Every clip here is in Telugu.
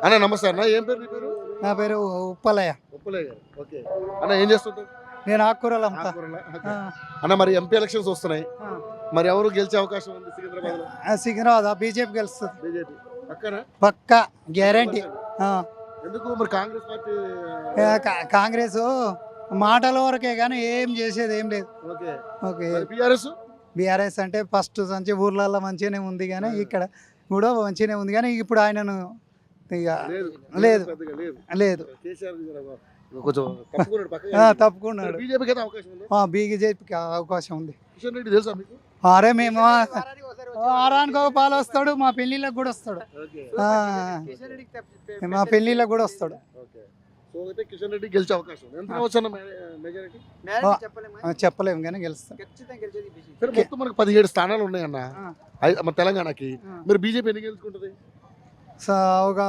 అన్న నమస్తే అన్న, ఏం పేరు నీ పేరు? నా పేరు ఉప్పలయ్య. ఉప్పలయ్య గారు. ఓకే అన్న, ఏం చేస్తుంటారు? నేను ఆకుకూరలు అమ్ముతా. ఆకుకూరలా? ఓకే. అన్న మరి ఎంపీ ఎలక్షన్స్ వస్తున్నాయి, మరి ఎవరు గెలిచే అవకాశం ఉంది సికింద్రాబాద్ లో? సికింద్రాబాద్ బీజేపీ గెలుస్తుంది బీజేపీ పక్కన పక్కా గ్యారంటీ. ఎందుకు మరి కాంగ్రెస్ పార్టీ? కాంగ్రెస్ మాటల వరకే కానీ ఏం చేసేది ఏం లేదు. ఓకే. ఓకే. బీఆర్ఎస్ బీఆర్ఎస్ అంటే ఫస్ట్ నుంచి ఊర్లలో మంచిగానే ఉంది కానీ ఇక్కడ కూడా మంచిగానే ఉంది కానీ ఇప్పుడు ఆయనను ఇక లేదు పెద్దగా లేదు. లేదు కేసీఆర్ కొంచెం తప్పుకున్నాడు పక్కన. తప్పుకున్నాడు. బీజేపీకి అయితే అవకాశం ఉంది. బీజేపీకి అవకాశం ఉంది. కిషన్ రెడ్డి తెలుసా మీకు? అరే మేము వారానికి ఒక పాలు వస్తాడు, మా పెళ్ళిళ్ళకి కూడా వస్తాడు. ఓకే. మా పెళ్ళిళ్ళకి కూడా వస్తాడు. ఓకే. సో అయితే కిషన్ రెడ్డి గెలిచే అవకాశం ఉంది. ఎంత వచ్చిన మెజారిటీ చెప్పలేము కానీ గెలుస్తాడు. సరే, మొత్తం మనకు 17 స్థానాలు ఉన్నాయన్న మన తెలంగాణకి. మరి బీజేపీ ఎన్ని గెలుచుకుంటది? ఒక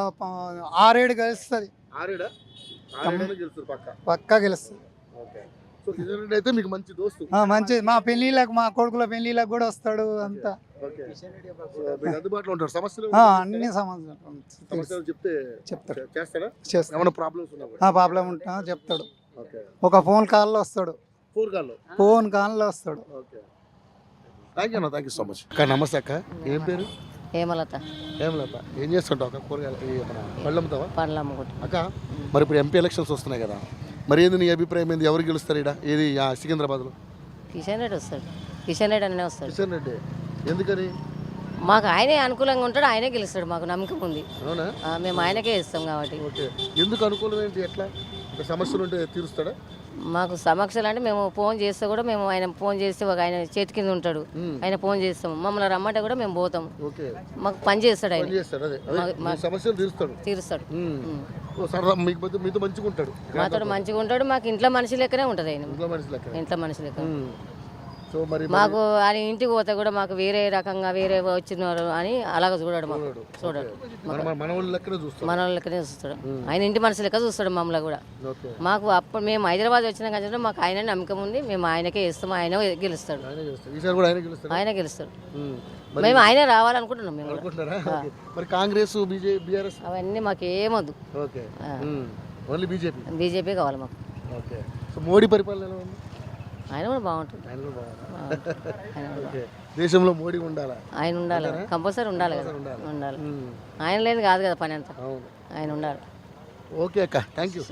6-7 గెలుస్తుంది. 6 గెలుస్తారు పక్కా గెలుస్తుంది. ఓకే. సో కిషన్ రెడ్డి అయితే మీకు మంచి దోస్తు. మంచి మా పెళ్ళిళ్ళకి, మా కొడుకుల పెళ్ళిళ్ళకి కూడా వస్తాడు. అంతా ఓకే. మీకు అందుబాటులో ఉంటారు. సమస్యలు అన్ని సమస్యలు చెప్తే చెప్తాడు. చేస్తాడా? చేస్తాడు. ఏమైనా ప్రాబ్లమ్స్ ఉన్నా ప్రాబ్లం ఉంటా చెప్తాడు. ఓకే. ఒక ఫోన్ కాల్లో వస్తాడు. ఫోన్ కాల్లో వస్తాడు. ఓకే. థ్యాంక్ యూ అన్న, థ్యాంక్ యూ సో మచ్. అక్క నమస్తే అక్క, ఏం పేరు? హేమలత. హేమలత, ఏం చేస్తుంటావు అక్క? కూరగాయలు పళ్ళు అమ్ముతావా? పళ్ళు అమ్ముకుంటా. అక్క మరి ఇప్పుడు ఎంపీ ఎలక్షన్స్ వస్తున్నాయి కదా, మరి ఏంది నీ అభిప్రాయం ఏంది? ఎవరు గెలుస్తారు ఇక్కడ ఏది సికింద్రాబాద్లో? కిషన్ రెడ్డి వస్తాడు. కిషన్ రెడ్డి అనే వస్తాడు. కిషన్ రెడ్డి ఎందుకని? మాకు ఆయనే అనుకూలంగా ఉంటాడు, ఆయనే గెలుస్తాడు. మాకు నమ్మకం ఉంది. అవునా? మేము ఆయనకే ఇస్తాం కాబట్టి. ఓకే. ఎందుకు అనుకూలం ఏంటి? ఎట్లా సమస్యలు ఉంటే తీరుస్తాడా? మాకు సమస్యలు అంటే మేము ఫోన్ చేస్తే కూడా మేము ఆయన ఫోన్ చేస్తే ఒక ఆయన చేతి కింద ఉంటాడు, ఆయన ఫోన్ చేస్తాం. మమ్మల్ని రమ్మంటే కూడా మేము పోతాం. ఓకే. మాకు పని చేస్తాడు ఆయన. సమస్యలు తీరుస్తాడు. మీతో మంచిగా ఉంటాడు. మాతో మంచిగా ఉంటాడు. మాకు ఇంట్లో మనిషి లెక్కనే ఉంటుంది ఆయన. ఇంట్లో మనిషి లెక్క. మాకు ఆయన ఇంటికి పోతే కూడా మాకు వేరే రకంగా వేరే వచ్చినారు అని అలాగ చూడాడు. మాకు చూడాడు. మన వాళ్ళ లెక్కనే చూస్తాడు. ఆయన ఇంటి మనిషి లెక్క చూస్తాడు మమ్మల్ని కూడా. మాకు అప్పుడు మేము హైదరాబాద్ వచ్చిన కానీ మాకు ఆయన నమ్మకం ఉంది. మేము ఆయనకే ఇస్తాం. ఆయన గెలుస్తాడు. ఆయన గెలుస్తాడు. మేము ఆయనే రావాలనుకుంటున్నాం. మేము కాంగ్రెస్ అవన్నీ మాకు ఏమొద్దు. బీజేపీ కావాలి మాకు. మోడీ పరిపాలన ఎలా ఉంది? ఆయన కూడా బాగుంటుంది. దేశంలో మోడీ ఉండాలా? ఆయన ఉండాలి, కంపల్సరీ ఉండాలి కదా. ఉండాలి. ఆయన లేదు కాదు కదా పని అంతా. ఆయన ఉండాలి. ఓకే అక్క, థ్యాంక్ యూ.